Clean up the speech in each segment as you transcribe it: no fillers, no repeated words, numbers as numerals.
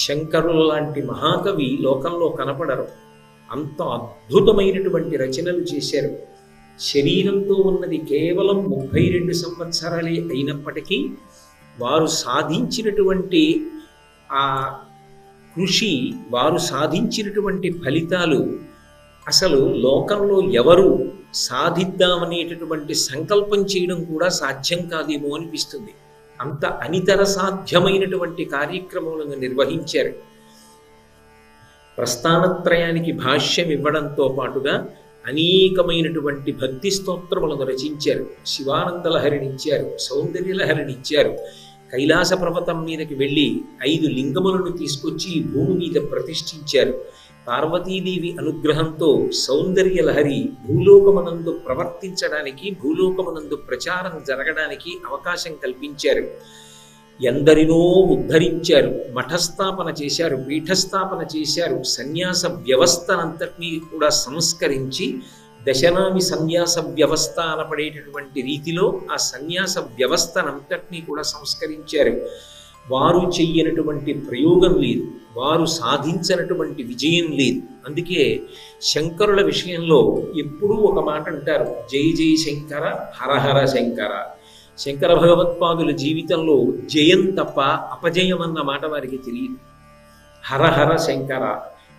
శంకరుల లాంటి మహాకవి లోకంలో కనపడరు. అంత అద్భుతమైనటువంటి రచనలు చేశారు. శరీరంతో ఉన్నది కేవలం 32 సంవత్సరాలే అయినప్పటికీ వారు సాధించినటువంటి ఆ కృషి, వారు సాధించినటువంటి ఫలితాలు అసలు లోకంలో ఎవరు సాధిద్దామనేటటువంటి సంకల్పం చేయడం కూడా సాధ్యం కాదేమో అనిపిస్తుంది. అంత అనితర సాధ్యమైనటువంటి కార్యక్రమాలను నిర్వహించారు. ప్రస్థానత్రయానికి భాష్యం ఇవ్వడంతో పాటుగా అనేకమైనటువంటి భక్తి స్తోత్రములను రచించారు. శివానందలహరినిచ్చారు, సౌందర్యలహరినిచ్చారు. కైలాస పర్వతం మీదకి వెళ్ళి 5 లింగములను తీసుకొచ్చి భూమి మీద ప్రతిష్ఠించారు. పార్వతీదేవి అనుగ్రహంతో సౌందర్యలహరి భూలోకమనందు ప్రవర్తించడానికి, భూలోకమనందు ప్రచారం జరగడానికి అవకాశం కల్పించారు. ఎందరినో ఉద్ధరించారు, మఠస్థాపన చేశారు, పీఠస్థాపన చేశారు. సన్యాస వ్యవస్థనంతటినీ కూడా సంస్కరించి దశనామి సన్యాస వ్యవస్థ అనపడేటటువంటి రీతిలో ఆ సన్యాస వ్యవస్థనంతటినీ కూడా సంస్కరించారు. వారు చెయ్యనటువంటి ప్రయోగం లేదు, వారు సాధించినటువంటి విజయం లేదు. అందుకే శంకరుల విషయంలో ఎప్పుడూ ఒక మాట అంటారు, జై జై శంకర, హరహర శంకర. శంకర భగవత్పాదుల జీవితంలో జయం తప్ప అపజయం అన్న మాట వారికి తెలియదు. హరహర శంకర.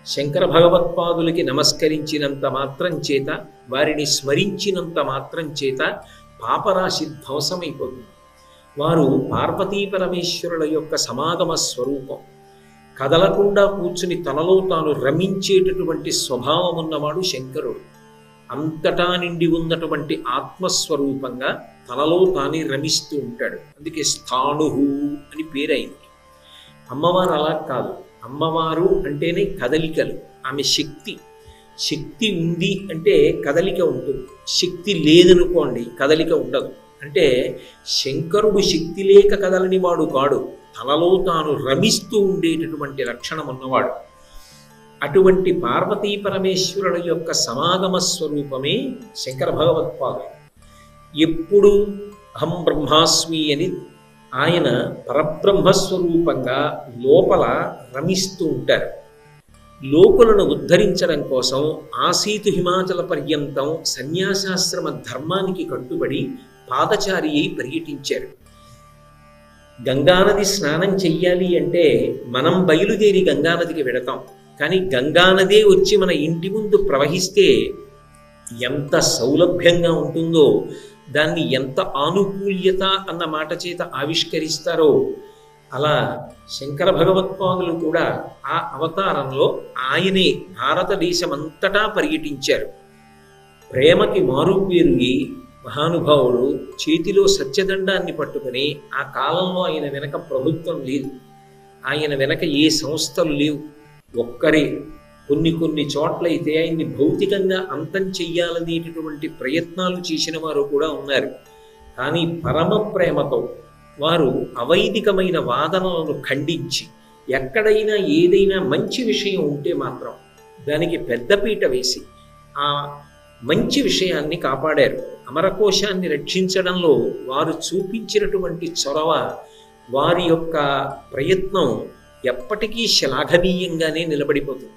శంకర భగవత్పాదులకి నమస్కరించినంత మాత్రం చేత, వారిని స్మరించినంత మాత్రం చేత పాపరాశి ధ్వంసమైపోతుంది. వారు పార్వతీ పరమేశ్వరుల యొక్క సమాగమ స్వరూపం. కదలకుండా కూర్చుని తనలో తాను రమించేటటువంటి స్వభావం ఉన్నవాడు శంకరుడు. అంతటా నిండి ఉన్నటువంటి ఆత్మస్వరూపంగా తనలో తానే రమిస్తూ ఉంటాడు. అందుకే స్థాణుహు అని పేరైంది. అమ్మవారు అలా కాదు. అమ్మవారు అంటేనే కదలికలు. ఆమె శక్తి. శక్తి ఉంది అంటే కదలిక ఉంటుంది. శక్తి లేదనుకోండి, కదలిక ఉండదు. అంటే శంకరుడు శక్తి లేక కదలని వాడు కాడు, తనలో తాను రమిస్తూ ఉండేటటువంటి లక్షణం ఉన్నవాడు. అటువంటి పార్వతీ పరమేశ్వరుల యొక్క సమాగమ స్వరూపమే శంకర భగవత్పాదులు. ఎప్పుడు అహం బ్రహ్మాస్మి అని ఆయన పరబ్రహ్మస్వరూపంగా లోపల రమిస్తూ ఉంటారు. లోకులను ఉద్ధరించడం కోసం ఆసీతు హిమాచల పర్యంతం సన్యాసాశ్రమ ధర్మానికి కట్టుబడి పాదచారి అయి పర్యటించారు. గంగానది స్నానం చెయ్యాలి అంటే మనం బయలుదేరి గంగానదికి వెడతాం. కానీ గంగానదే వచ్చి మన ఇంటి ముందు ప్రవహిస్తే ఎంత సౌలభ్యంగా ఉంటుందో, దాన్ని ఎంత ఆనుకూల్యత అన్న మాట చేత ఆవిష్కరిస్తారో, అలా శంకర భగవత్పాదులు కూడా ఆ అవతారంలో ఆయనే భారతదేశమంతటా పర్యటించారు. ప్రేమకి మారుపేరు మహానుభావుడు చేతిలో సత్యదండాన్ని పట్టుకుని, ఆ కాలంలో ఆయన వెనక ప్రభుత్వం లేదు, ఆయన వెనక ఏ సంస్థలు లేవు, ఒక్కరే. కొన్ని చోట్లయితే ఆయన్ని భౌతికంగా అంతం చెయ్యాలనేటటువంటి ప్రయత్నాలు చేసిన వారు కూడా ఉన్నారు. కానీ పరమ ప్రేమతో వారు అవైదికమైన వాదనలను ఖండించి, ఎక్కడైనా ఏదైనా మంచి విషయం ఉంటే మాత్రం దానికి పెద్దపీట వేసి ఆ మంచి విషయాన్ని కాపాడారు. అమరకోశాన్ని రక్షించడంలో వారు చూపించినటువంటి చొరవ, వారి యొక్క ప్రయత్నం ఎప్పటికీ శ్లాఘనీయంగానే నిలబడిపోతుంది.